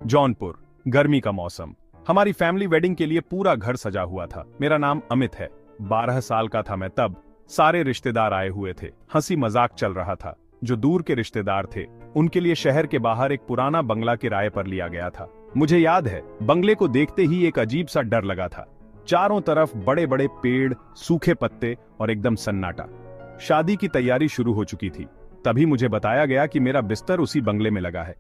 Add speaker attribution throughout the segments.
Speaker 1: जौनपुर, गर्मी का मौसम। हमारी फैमिली वेडिंग के लिए पूरा घर सजा हुआ था। मेरा नाम अमित है। 12 साल का था मैं तब। सारे रिश्तेदार आए हुए थे। हंसी मजाक चल रहा था। जो दूर के रिश्तेदार थे उनके लिए शहर के बाहर एक पुराना बंगला किराए पर लिया गया था। मुझे याद है, बंगले को देखते ही एक अजीब सा डर लगा था। चारों तरफ बड़े बड़े पेड़, सूखे पत्ते और एकदम सन्नाटा। शादी की तैयारी शुरू हो चुकी थी। तभी मुझे बताया गया कि मेरा बिस्तर उसी बंगले में लगा है।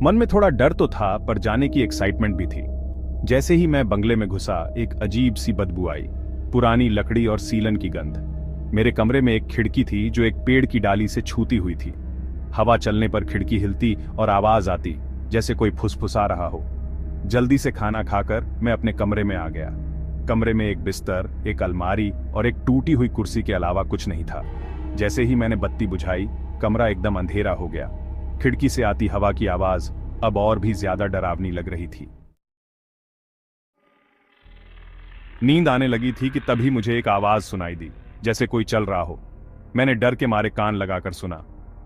Speaker 1: मन में थोड़ा डर तो था, पर जाने की एक्साइटमेंट भी थी। जैसे ही मैं बंगले में घुसा, एक अजीब सी बदबू आई। पुरानी लकड़ी और सीलन की गंध। मेरे कमरे में एक खिड़की थी जो एक पेड़ की डाली से छूती हुई थी। हवा चलने पर खिड़की हिलती और आवाज आती, जैसे कोई फुसफुसा रहा हो। जल्दी से खाना खाकर मैं अपने कमरे में आ गया। कमरे में एक बिस्तर, एक अलमारी और एक टूटी हुई कुर्सी के अलावा कुछ नहीं था। जैसे ही मैंने बत्ती बुझाई, कमरा एकदम अंधेरा हो गया। खिड़की से आती हवा की आवाज अब और भी ज्यादा डरावनी लग रही थी। नींद आने लगी थी कि तभी मुझे एक आवाज सुनाई दी, जैसे कोई चल रहा हो। मैंने डर के मारे कान लगाकर सुना।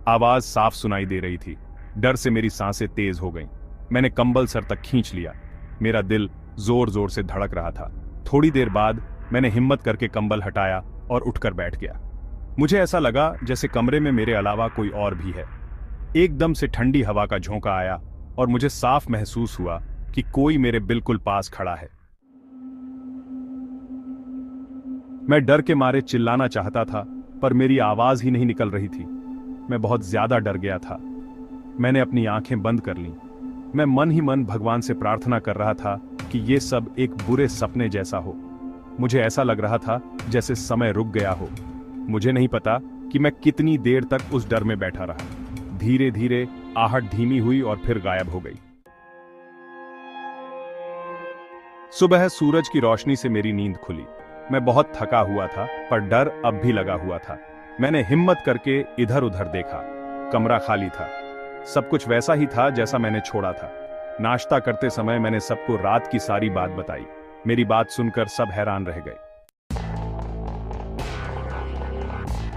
Speaker 1: आवाज साफ सुनाई दे रही थी। डर से मेरी सांसें तेज हो गईं। मैंने कंबल सर तक खींच लिया। मेरा दिल जोर जोर से धड़क रहा था। थोड़ी देर बाद मैंने हिम्मत करके कंबल हटाया और उठकर बैठ गया। मुझे ऐसा लगा जैसे कमरे में मेरे अलावा कोई और भी है। एकदम से ठंडी हवा का झोंका आया और मुझे साफ महसूस हुआ कि कोई मेरे बिल्कुल पास खड़ा है। मैं डर के मारे चिल्लाना चाहता था, पर मेरी आवाज ही नहीं निकल रही थी। मैं बहुत ज्यादा डर गया था। मैंने अपनी आंखें बंद कर लीं। मैं मन ही मन भगवान से प्रार्थना कर रहा था कि ये सब एक बुरे सपने जैसा हो। मुझे ऐसा लग रहा था जैसे समय रुक गया हो। मुझे नहीं पता कि मैं कितनी देर तक उस डर में बैठा रहा। धीरे धीरे आहट धीमी हुई और फिर गायब हो गई। सुबह सूरज की रोशनी से मेरी नींद खुली। मैं बहुत थका हुआ था, पर डर अब भी लगा हुआ था। मैंने हिम्मत करके इधर उधर देखा। कमरा खाली था। सब कुछ वैसा ही था जैसा मैंने छोड़ा था। नाश्ता करते समय मैंने सबको रात की सारी बात बताई। मेरी बात सुनकर सब हैरान रह गए।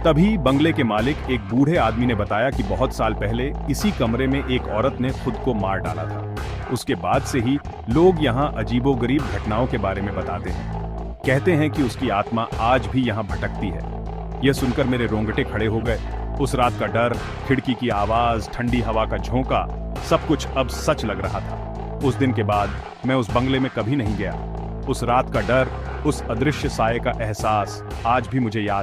Speaker 1: तभी बंगले के मालिक, एक बूढ़े आदमी ने बताया कि बहुत साल पहले इसी कमरे में एक औरत ने खुद को मार डाला था। उसके बाद से ही लोग यहाँ अजीबोगरीब घटनाओं के बारे में बताते हैं। कहते हैं कि उसकी आत्मा आज भी यहाँ भटकती है। यह सुनकर मेरे रोंगटे खड़े हो गए। उस रात का डर, खिड़की की आवाज, ठंडी हवा का झोंका, सब कुछ अब सच लग रहा था। उस दिन के बाद मैं उस बंगले में कभी नहीं गया। उस रात का डर, उस अदृश्य साये का एहसास आज भी मुझे याद है।